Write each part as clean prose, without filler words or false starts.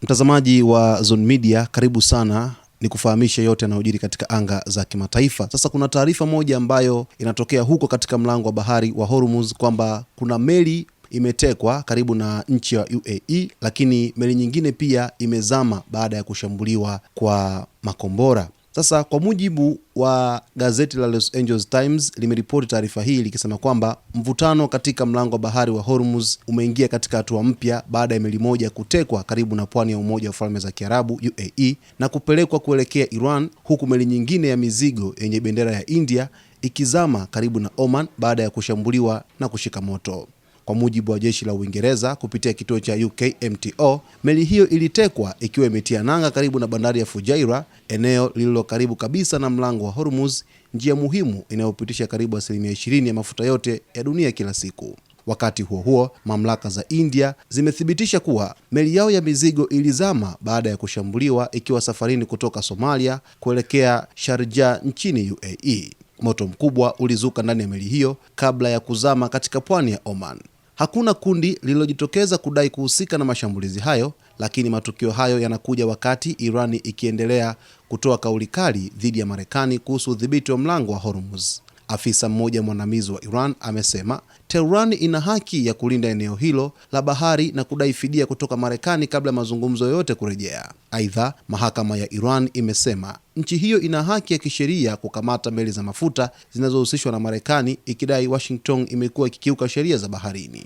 Mtazamaji wa Zone Media, karibu sana ni kufahamisha yote yanayojiri katika anga za kimataifa. Sasa kuna taarifa moja ambayo inatokea huko katika mlango wa bahari wa Hormuz kwamba kuna meli imetekwa karibu na nchi ya UAE, lakini meli nyingine pia imezama baada ya kushambuliwa kwa makombora. Sasa kwa mujibu wa gazeti la Los Angeles Times limeripoti taarifa hii likisema kwamba mvutano katika mlango wa bahari wa Hormuz umeingia katika hatua mpya baada ya meli moja kutekwa karibu na pwani ya Umoja wa Falme za Kiarabu UAE na kupelekwa kuelekea Iran, huku meli nyingine ya mizigo yenye bendera ya India ikizama karibu na Oman baada ya kushambuliwa na kushika moto. Kwa mujibu wa jeshi la Uingereza kupitia kituo cha UKMTO, meli hiyo ilitekwa ikiwa imetia nanga karibu na bandari ya Fujairah, eneo lililo karibu kabisa na mlango wa Hormuz, njia muhimu inayopitisha karibu 20% ya mafuta yote ya dunia kila siku. Wakati huo huo, mamlaka za India zimethibitisha kuwa meli yao ya mizigo ilizama baada ya kushambuliwa ikiwa safarini kutoka Somalia kuelekea Sharjah nchini UAE. Moto mkubwa ulizuka ndani ya meli hiyo kabla ya kuzama katika pwani ya Oman. Hakuna kundi lililojitokeza kudai kuhusika na mashambulizi hayo, lakini matukio hayo yanakuja wakati Irani ikiendelea kutoa kauli kali dhidi ya Marekani kuhusu udhibiti wa mlango wa Hormuz. Afisa mmoja mwandamizi wa Iran amesema Tehran ina haki ya kulinda eneo hilo la bahari na kudai fidia kutoka Marekani kabla ya mazungumzo yote kurejea. Aidha, mahakama ya Iran imesema nchi hiyo ina haki ya kisheria kukamata meli za mafuta zinazohusishwa na Marekani, ikidai Washington imekuwa ikikiuka sheria za baharini.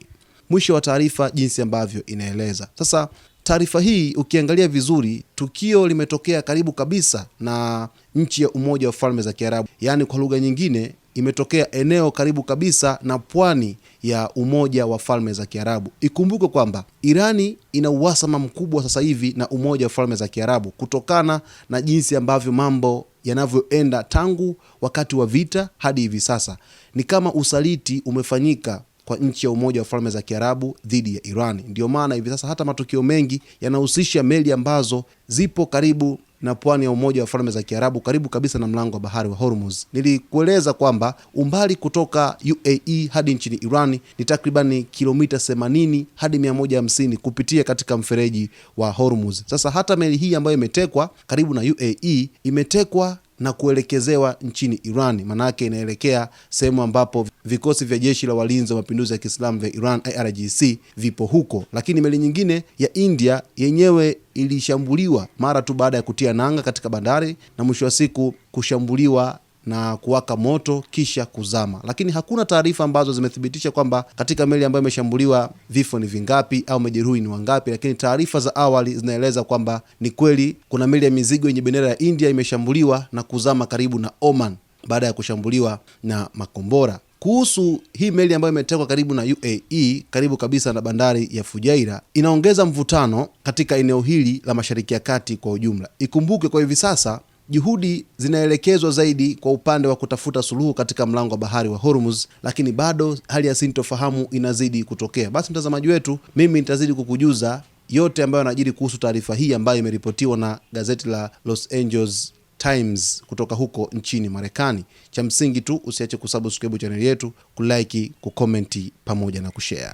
Mwisho wa taarifa jinsi ambavyo inaeleza. Sasa taarifa hii ukiangalia vizuri, tukio limetokea karibu kabisa na nchi ya Umoja wa Falme za Kiarabu, yaani kwa lugha nyingine imetokea eneo karibu kabisa na pwani ya Umoja wa Falme za Kiarabu. Ikumbuke kwamba Irani ina uhasama mkubwa sasa hivi na Umoja wa Falme za Kiarabu kutokana na jinsi ambavyo mambo yanavyoenda tangu wakati wa vita hadi hivi sasa. Ni kama usaliti umefanyika kwa nchi ya Umoja wa Falme za Kiarabu dhidi ya Irani. Ndio maana hivi sasa hata matukio mengi yanahusisha meli ambazo zipo karibu na pwani ya Umoja wa Falme za Kiarabu, karibu kabisa na mlango wa bahari wa Hormuz. Nilikueleza kwamba umbali kutoka UAE hadi nchini Irani ni takriban kilomita 80 hadi 150 kupitia katika mfereji wa Hormuz. Sasa hata meli hii ambayo imetekwa karibu na UAE imetekwa na kuelekezewa nchini Iran, manake inaelekea sehemu ambapo vikosi vya jeshi la walinzi wa mapinduzi ya Kiislamu vya Iran IRGC vipo huko. Lakini meli nyingine ya India yenyewe ilishambuliwa mara tu baada ya kutia nanga katika bandari na mwisho wa siku kushambuliwa na kuwaka moto kisha kuzama. Lakini hakuna taarifa ambazo zimethibitisha kwamba katika meli ambayo imeshambuliwa vifo ni vingapi au majeruhi ni wangapi, lakini taarifa za awali zinaeleza kwamba ni kweli kuna meli ya mizigo yenye bendera ya India imeshambuliwa na kuzama karibu na Oman baada ya kushambuliwa na makombora. Kuhusu hii meli ambayo imetekwa karibu na UAE, karibu kabisa na bandari ya Fujairah, inaongeza mvutano katika eneo hili la Mashariki ya Kati kwa ujumla. Ikumbuke kwa hivi sasa juhudi zinaelekezwa zaidi kwa upande wa kutafuta suluhu katika mlango wa bahari wa Hormuz, lakini bado hali ya sintofahamu inazidi kutokea. Basi mtazamaji wetu, mimi nitazidi kukujuza yote ambayo yanajiri kuhusu taarifa hii ambayo imeripotiwa na gazeti la Los Angeles Times kutoka huko nchini Marekani. Cha msingi tu usiache kusubscribe channel yetu, kulike, kucomment pamoja na kushare.